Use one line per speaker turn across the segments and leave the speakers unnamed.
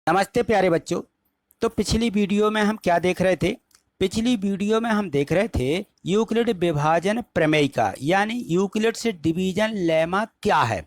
नमस्ते प्यारे बच्चों। तो पिछली वीडियो में हम क्या देख रहे थे? पिछली वीडियो में हम देख रहे थे यूक्लिड विभाजन प्रमेय का, यानी यूक्लिड से डिवीजन लेमा क्या है।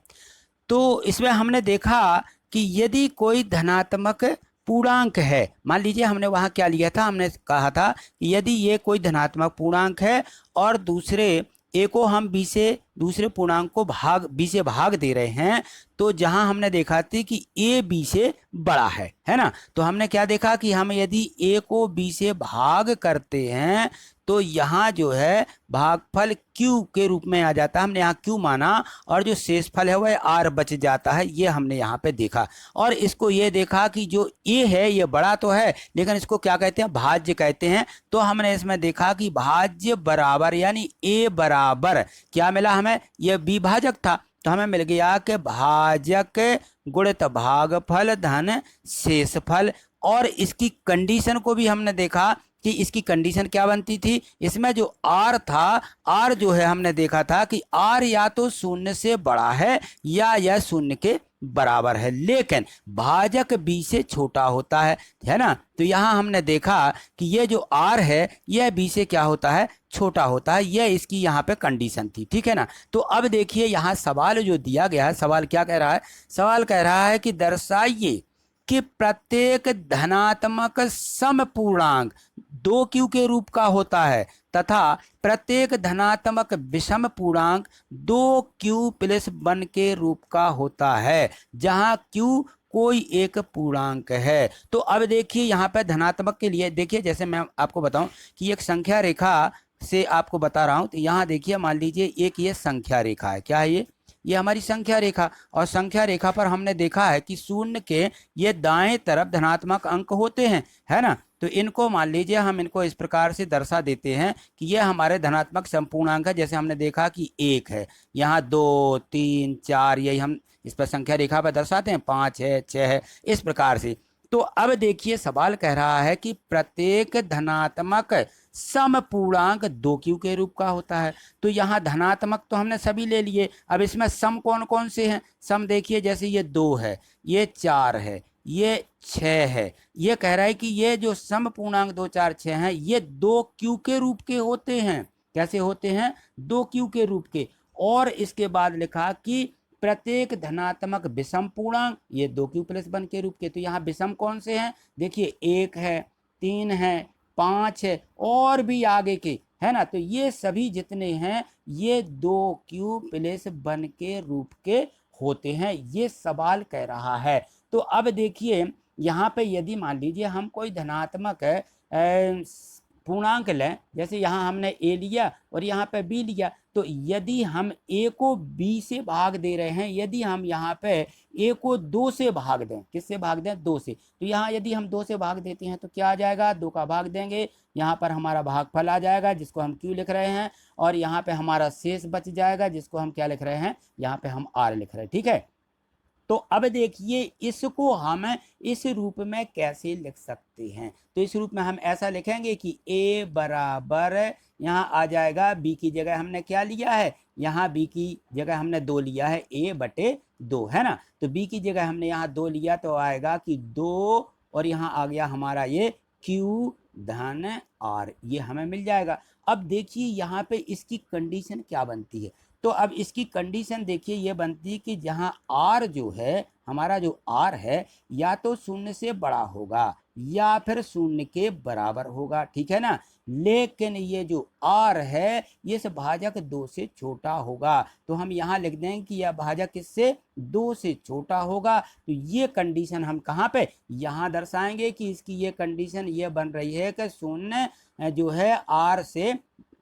तो इसमें हमने देखा कि यदि कोई धनात्मक पूर्णांक है, मान लीजिए हमने वहाँ क्या लिया था, हमने कहा था कि यदि ये कोई धनात्मक पूर्णांक है और दूसरे ए को हम बी से दूसरे पूर्णांक को बी से भाग दे रहे हैं, तो जहां हमने देखा थी कि ए बी से बड़ा है ना। तो हमने क्या देखा कि हम यदि ए को बी से भाग करते हैं तो यहाँ जो है भागफल क्यू के रूप में आ जाता है। हमने यहाँ क्यू माना और जो शेषफल है वह आर बच जाता है, ये हमने यहाँ पे देखा। और इसको ये देखा कि जो ए है ये बड़ा तो है, लेकिन इसको क्या कहते हैं, भाज्य कहते हैं। तो हमने इसमें देखा कि भाज्य बराबर यानी ए बराबर क्या मिला हमें, यह विभाजक था। तो हमें मिल गया कि भाजक गुणित भागफल धन शेषफल। और इसकी कंडीशन को भी हमने देखा कि इसकी कंडीशन क्या बनती थी। इसमें जो आर था, आर जो है हमने देखा था कि आर या तो शून्य से बड़ा है या यह शून्य के बराबर है, लेकिन भाजक बी से छोटा होता है ना। तो यहाँ हमने देखा कि ये जो आर है यह बी से क्या होता है, छोटा होता है। यह इसकी यहाँ पे कंडीशन थी, ठीक है ना। तो अब देखिए यहाँ सवाल जो दिया गया है, सवाल क्या कह रहा है, सवाल कह रहा है कि दर्शाइए कि प्रत्येक धनात्मक समपूर्णांक 2q के रूप का होता है तथा प्रत्येक धनात्मक विषम पूर्णांक 2q प्लस 1 के रूप का होता है, जहां q कोई एक पूर्णांक है। तो अब देखिए यहाँ पे धनात्मक के लिए देखिए, जैसे मैं आपको बताऊं कि एक संख्या रेखा से आपको बता रहा हूं। तो यहाँ देखिए, मान लीजिए एक ये संख्या रेखा है, क्या है ये हमारी संख्या रेखा। और संख्या रेखा पर हमने देखा है कि शून्य के ये दाएं तरफ धनात्मक अंक होते हैं, है ना। तो इनको मान लीजिए हम इनको इस प्रकार से दर्शा देते हैं कि ये हमारे धनात्मक संपूर्णांक है। जैसे हमने देखा कि 1 है, यहाँ 2 3 4, यही हम इस पर संख्या रेखा पर दर्शाते हैं, 5 है, 6 है, इस प्रकार से। तो अब देखिए सवाल कह रहा है कि प्रत्येक धनात्मक समपूर्णांक 2q के रूप का होता है। तो यहाँ धनात्मक तो हमने सभी ले लिए, अब इसमें सम कौन कौन से हैं। सम देखिए, जैसे ये 2 है, ये 4 है, ये 6 है। ये कह रहा है कि ये जो सम पूर्णांक 2 4 6 हैं ये 2q के रूप के होते हैं। कैसे होते हैं, 2q के रूप के। और इसके बाद लिखा कि प्रत्येक धनात्मक विषम पूर्णांक ये 2q प्लस 1 के रूप के। तो यहाँ विषम कौन से हैं, देखिए 1 है, 3 है, 5 है और भी आगे के, है ना। तो ये सभी जितने हैं ये 2q प्लस 1 के रूप के होते हैं, ये सवाल कह रहा है। तो अब देखिए यहाँ पे यदि मान लीजिए हम कोई धनात्मक पूर्णांक लें, जैसे यहाँ हमने ए लिया और यहाँ पे बी लिया, तो यदि हम ए को बी से भाग दे रहे हैं, यदि हम यहाँ पे ए को 2 से भाग दें, किससे भाग दें, 2 से, तो यहाँ यदि हम 2 से भाग देते हैं तो क्या आ जाएगा, 2 का भाग देंगे, यहाँ पर हमारा भागफल आ जाएगा जिसको हम क्यू लिख रहे हैं, और यहाँ पे हमारा शेष बच जाएगा जिसको हम क्या लिख रहे हैं, यहाँ पे हम आर लिख रहे हैं, ठीक है। तो अब देखिए इसको हम इस रूप में कैसे लिख सकते हैं। तो इस रूप में हम ऐसा लिखेंगे कि a बराबर, यहाँ आ जाएगा बी की जगह हमने क्या लिया है, यहाँ बी की जगह हमने 2 लिया है, a/2, है ना। तो b की जगह हमने यहाँ 2 लिया तो आएगा कि 2, और यहाँ आ गया हमारा ये q धन r, ये हमें मिल जाएगा। अब देखिए यहाँ पे इसकी कंडीशन क्या बनती है। तो अब इसकी कंडीशन देखिए ये बनती है कि जहां r जो है, हमारा जो r है, या तो 0 से बड़ा होगा या फिर 0 के बराबर होगा, ठीक है ना। लेकिन ये जो r है ये इस भाजक 2 से छोटा होगा। तो हम यहाँ लिख देंगे कि यह भाजक इससे 2 से छोटा होगा। तो ये कंडीशन हम कहाँ पे, यहाँ दर्शाएंगे कि इसकी ये कंडीशन ये बन रही है कि 0 जो है r से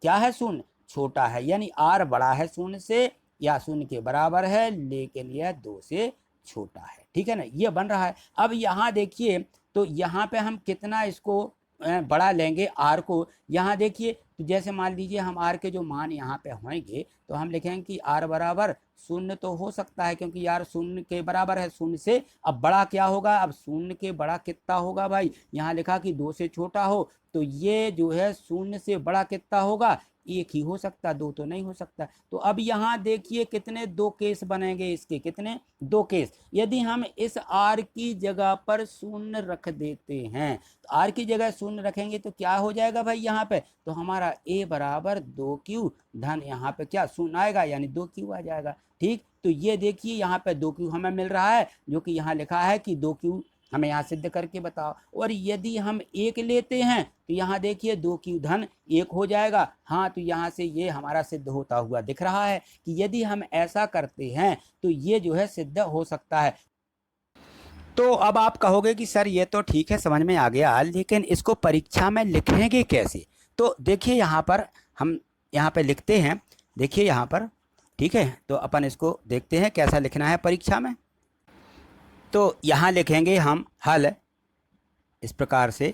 क्या है, 0 छोटा है, यानी r बड़ा है 0 से या 0 के बराबर है, लेकिन यह 2 से छोटा है, ठीक है ना, ये बन रहा है। अब यहाँ देखिए, तो यहाँ पे हम कितना इसको बड़ा लेंगे r को, यहाँ देखिए, तो जैसे मान लीजिए हम r के जो मान यहाँ पे होंगे तो हम लिखेंगे कि r बराबर 0 तो हो सकता है, क्योंकि यार 0 के बराबर है 0 से। अब बड़ा क्या होगा, अब 0 के बड़ा कितना होगा भाई, यहाँ लिखा कि 2 से छोटा हो, तो ये जो है 0 से बड़ा कितना होगा, एक ही हो सकता, दो तो नहीं हो सकता। तो अब यहाँ देखिए कितने दो केस बनेंगे इसके, कितने दो केस। यदि हम इस आर की जगह पर शून्य रख देते हैं, तो आर की जगह शून्य रखेंगे तो क्या हो जाएगा भाई यहाँ पे, तो हमारा ए बराबर 2q धन यहाँ पे क्या शून्य आएगा, यानी 2q आ जाएगा। ठीक, तो ये देखिए यहाँ पे 2q हमें मिल रहा है, जो कि यहाँ लिखा है कि 2q हमें यहाँ सिद्ध करके बताओ। और यदि हम एक लेते हैं तो यहाँ देखिए 2q धन 1 हो जाएगा। हाँ, तो यहाँ से ये हमारा सिद्ध होता हुआ दिख रहा है कि यदि हम ऐसा करते हैं तो ये जो है सिद्ध हो सकता है। तो अब आप कहोगे कि सर ये तो ठीक है, समझ में आ गया, लेकिन इसको परीक्षा में लिखेंगे कैसे। तो देखिए यहाँ पर हम यहाँ पे लिखते हैं, देखिए यहाँ पर, ठीक है। तो अपन इसको देखते हैं कैसा लिखना है परीक्षा में। तो यहाँ लिखेंगे हम हल, इस प्रकार से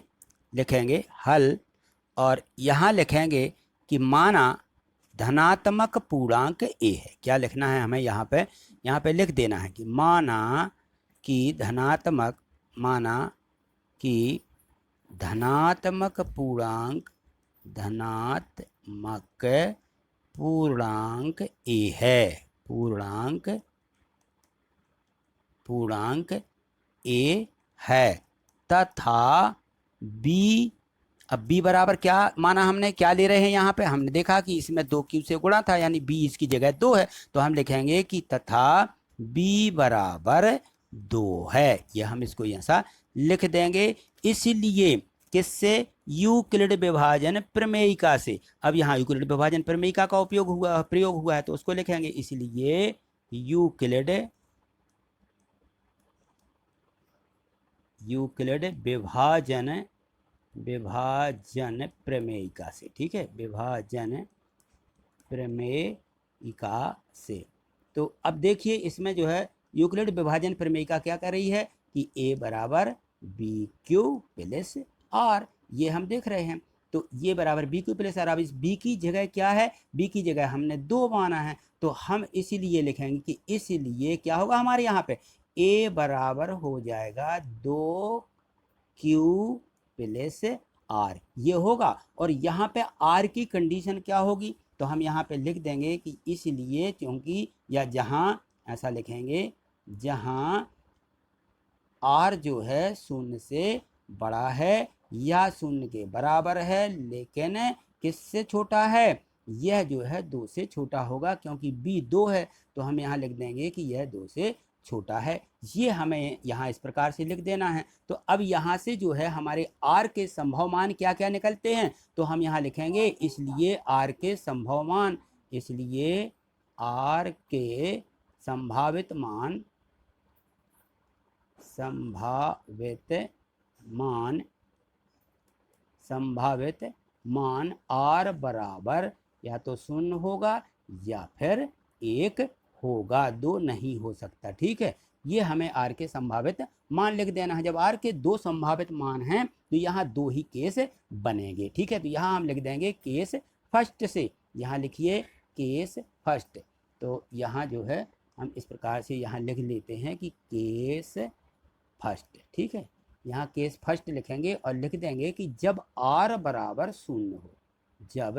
लिखेंगे हल, और यहाँ लिखेंगे कि माना धनात्मक पूर्णांक ए है। क्या लिखना है हमें यहाँ पे लिख देना है कि माना कि धनात्मक पूर्णांक ए है, पूर्णांक ए है तथा बी। अब बी बराबर क्या माना हमने, क्या ले रहे हैं यहाँ पे, हमने देखा कि इसमें 2q से गुणा था, यानी बी इसकी जगह 2 है, तो हम लिखेंगे कि तथा बी बराबर 2 है। यह हम इसको ऐसा लिख देंगे। इसलिए किससे, यूक्लिड विभाजन प्रमेयिका से। अब यहाँ यूक्लिड विभाजन प्रमेयिका का प्रयोग हुआ है, तो उसको लिखेंगे, इसलिए यूक्लिड विभाजन प्रमेयिका से, ठीक है, विभाजन प्रमेयिका से। तो अब देखिए इसमें जो है यूक्लिड विभाजन प्रमेयिका क्या कर रही है कि a बराबर बी क्यू प्लस आर, ये हम देख रहे हैं। तो ये बराबर बी क्यू प्लस आर। अब इस बी की जगह क्या है, बी की जगह हमने 2 माना है, तो हम इसीलिए लिखेंगे कि इसलिए क्या होगा हमारे यहाँ पे, a बराबर हो जाएगा 2q प्लस आर, ये होगा। और यहाँ पे आर की कंडीशन क्या होगी, तो हम यहाँ पे लिख देंगे कि इसलिए, क्योंकि, या जहाँ, ऐसा लिखेंगे जहाँ आर जो है 0 से बड़ा है या 0 के बराबर है, लेकिन किससे छोटा है, यह जो है 2 से छोटा होगा, क्योंकि बी 2 है, तो हम यहाँ लिख देंगे कि यह 2 से छोटा है। ये हमें यहाँ इस प्रकार से लिख देना है। तो अब यहाँ से जो है हमारे आर के संभव मान क्या क्या निकलते हैं, तो हम यहाँ लिखेंगे इसलिए आर के संभव मान, इसलिए आर के संभावित मान आर बराबर या तो 0 होगा या फिर 1 होगा, 2 नहीं हो सकता। ठीक है, ये हमें आर के संभावित मान लिख देना है। जब आर के 2 संभावित मान हैं तो यहाँ 2 ही केस बनेंगे। ठीक है, तो यहाँ हम लिख देंगे केस फर्स्ट से, यहाँ लिखिए केस फर्स्ट। तो यहाँ जो है हम इस प्रकार से यहाँ लिख लेते हैं कि केस फर्स्ट। ठीक है, यहाँ केस फर्स्ट लिखेंगे और लिख देंगे कि जब आर बराबर 0 हो, जब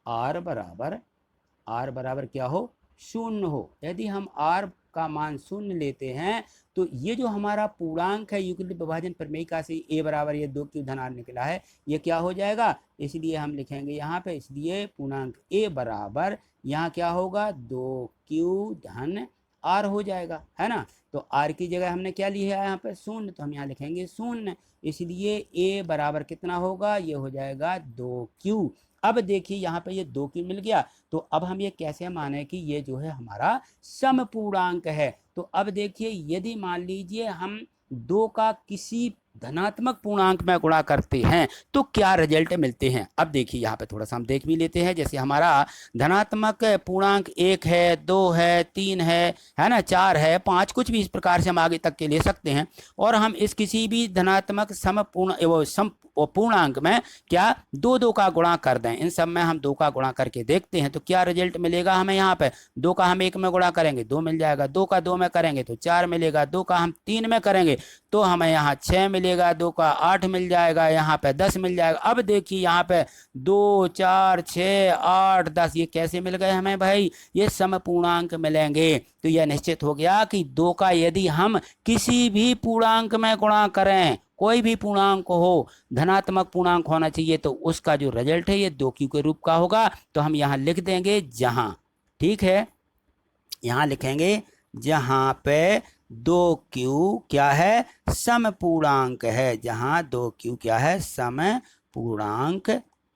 आर बराबर क्या हो, 0 हो। यदि हम आर का मान 0 लेते हैं तो ये जो हमारा पूर्णांक है यूक्लिड विभाजन प्रमेयिका से ए बराबर ये 2q धन आर निकला है, ये क्या हो जाएगा, इसलिए हम लिखेंगे यहाँ पे, इसलिए पूर्णांक ए बराबर यहाँ क्या होगा, 2q धन आर हो जाएगा, है ना। तो आर की जगह हमने क्या लिया है यहाँ पे 0, तो हम यहाँ लिखेंगे 0, इसलिए ए बराबर कितना होगा, ये हो जाएगा 2q। अब देखिए यहाँ पे ये 2q मिल गया, तो अब हम ये कैसे माने कि ये जो है हमारा समपूर्णांक है। तो अब देखिए यदि मान लीजिए हम 2 का किसी धनात्मक पूर्णांक में गुणा करते हैं तो क्या रिजल्ट मिलते हैं। अब देखिए यहाँ पे थोड़ा सा हम देख भी लेते हैं, जैसे हमारा धनात्मक पूर्णांक 1 है, 2 है, 3 है ना, 4 है, 5, कुछ भी इस प्रकार से हम आगे तक के ले सकते हैं। और हम इस किसी भी धनात्मक पूर्णांक में क्या 2 का गुणा कर दें, इन सब में हम 2 का गुणा करके देखते हैं तो क्या रिजल्ट मिलेगा हमें। यहाँ पे 2 का हम 1 में गुणा करेंगे 2 मिल जाएगा, 2 का 2 में करेंगे तो 4 मिलेगा, 2 का हम 3 में करेंगे तो हमें यहाँ 6 मिलेगा, 2 का 8 मिल जाएगा, यहाँ पे 10 मिल जाएगा। अब देखिए यहाँ पे 2 4 6 8 10 ये कैसे मिल गए हमें भाई, ये समपूर्णांक मिलेंगे। तो यह निश्चित हो गया कि 2 का यदि हम किसी भी पूर्णांक में गुणा करें, कोई भी पूर्णांक हो, धनात्मक पूर्णांक होना चाहिए, तो उसका जो रिजल्ट है ये 2q के रूप का होगा। तो हम यहाँ लिख देंगे जहाँ, ठीक है, यहाँ लिखेंगे जहाँ पे 2q क्या है, समपूर्णांक है, जहाँ 2q क्या है,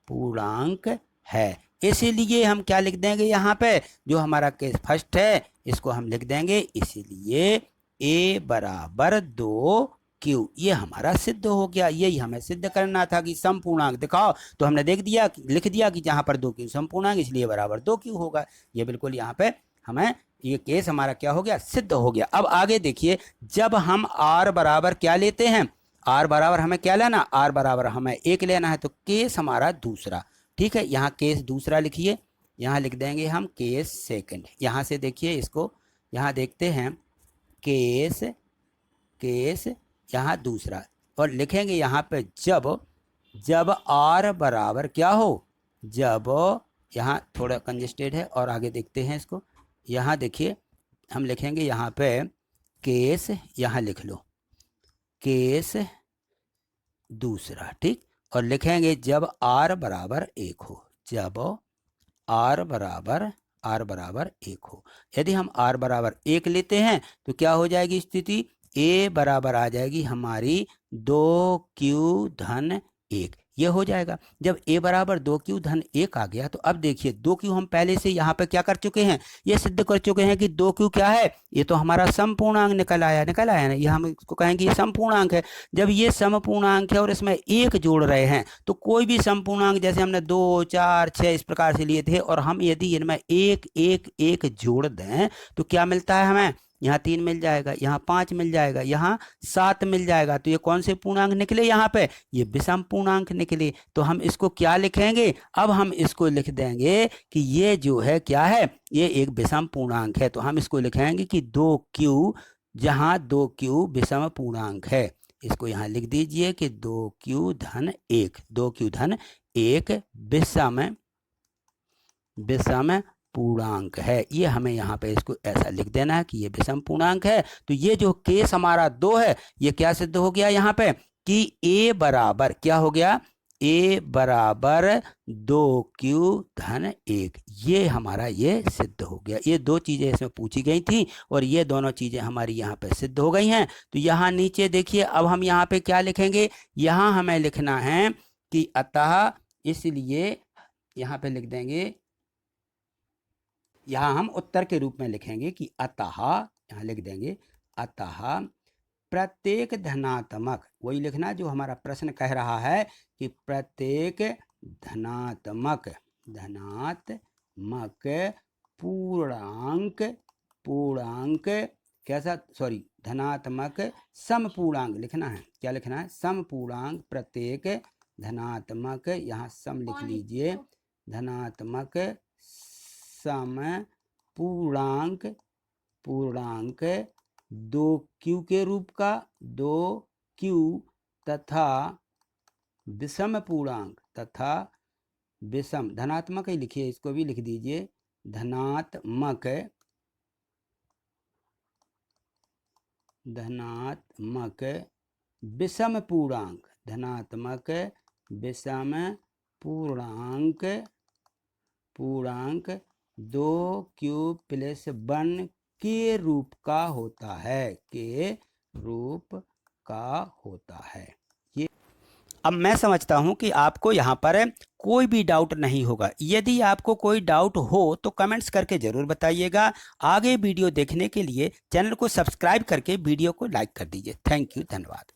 पूर्णांक है। इसीलिए हम क्या लिख देंगे यहाँ पे, जो हमारा केस फर्स्ट है इसको हम लिख देंगे, इसीलिए a बराबर 2q, ये हमारा सिद्ध हो गया। यही हमें सिद्ध करना था कि समपूर्णांक दिखाओ, तो हमने देख दिया, लिख दिया कि जहाँ पर 2q समपूर्णांक, इसलिए बराबर 2q होगा। ये बिल्कुल यहाँ पे हमें ये केस हमारा क्या हो गया, सिद्ध हो गया। अब आगे देखिए, जब हम r बराबर क्या लेते हैं, r बराबर हमें क्या लेना, r बराबर हमें 1 लेना है, तो केस हमारा दूसरा, ठीक है, यहाँ केस दूसरा लिखिए, यहाँ लिख देंगे हम केस सेकंड। यहाँ से देखिए इसको, यहाँ देखते हैं केस यहाँ दूसरा, और लिखेंगे यहाँ पे जब r बराबर क्या हो, जब, यहाँ थोड़ा कंजेस्टेड है और आगे देखते हैं इसको, यहाँ देखिए हम लिखेंगे यहाँ पे केस, यहाँ लिख लो केस दूसरा, ठीक, और लिखेंगे जब r बराबर 1 हो, जब r बराबर 1 हो। यदि हम r बराबर 1 लेते हैं तो क्या हो जाएगी स्थिति, a बराबर आ जाएगी हमारी 2q धन 1, ये हो जाएगा। जब a बराबर 2q धन 1 आ गया, तो अब देखिए 2q हम पहले से यहाँ पे क्या कर चुके हैं, ये सिद्ध कर चुके हैं कि 2q क्या है, ये तो हमारा समपूर्णांक निकल आया ना, ये हम इसको कहेंगे ये समपूर्णांक है। जब ये समपूर्णांक है और इसमें 1 जोड़ रहे हैं, तो कोई भी समपूर्णांक जैसे हमने 2 4 6 इस प्रकार से लिए थे, और हम यदि इनमें 1 1 1 जोड़ दें तो क्या मिलता है हमें, यहाँ 3 मिल जाएगा, यहाँ 5 मिल जाएगा, यहाँ 7 मिल जाएगा। तो ये कौन से पूर्णांक निकले, यहाँ पे ये विषम पूर्णांक निकले। तो हम इसको क्या लिखेंगे, अब हम इसको लिख देंगे कि ये जो है क्या है, ये एक विषम पूर्णांक है। तो हम इसको लिखेंगे कि 2q, जहाँ 2q विषम पूर्णांक है, इसको यहाँ लिख दीजिए कि 2q धन 1 विषम पूर्णांक है। ये हमें यहाँ पे इसको ऐसा लिख देना है कि ये विषम पूर्णांक है। तो ये जो केस हमारा 2 है, ये क्या सिद्ध हो गया यहाँ पे कि a बराबर क्या हो गया, a बराबर 2q धन 1, ये हमारा ये सिद्ध हो गया। ये 2 चीजें इसमें पूछी गई थी और ये दोनों चीजें हमारी यहाँ पे सिद्ध हो गई हैं। तो यहाँ नीचे देखिए, अब हम यहाँ पे क्या लिखेंगे, यहाँ हमें लिखना है कि अतः, इसलिए यहाँ पे लिख देंगे, यहाँ हम उत्तर के रूप में लिखेंगे कि अतः, यहाँ लिख देंगे अतः प्रत्येक धनात्मक, वही लिखना जो हमारा प्रश्न कह रहा है कि प्रत्येक धनात्मक पूर्णांक कैसा, सॉरी, धनात्मक समपूर्णांक लिखना है, क्या लिखना है, समपूर्णांक, प्रत्येक धनात्मक, यहाँ सम लिख लीजिए, धनात्मक सम पूर्णांक 2q के रूप का, 2q तथा विषम पूर्णांक, तथा विषम, धनात्मक ही लिखिए, इसको भी लिख दीजिए, धनात्मक विषम पूर्णांक, धनात्मक विषम पूर्णांक 2q + 1 के रूप का होता है, ये अब मैं समझता हूं कि आपको यहाँ पर कोई भी डाउट नहीं होगा। यदि आपको कोई डाउट हो तो कमेंट्स करके जरूर बताइएगा। आगे वीडियो देखने के लिए चैनल को सब्सक्राइब करके वीडियो को लाइक कर दीजिए। थैंक यू, धन्यवाद।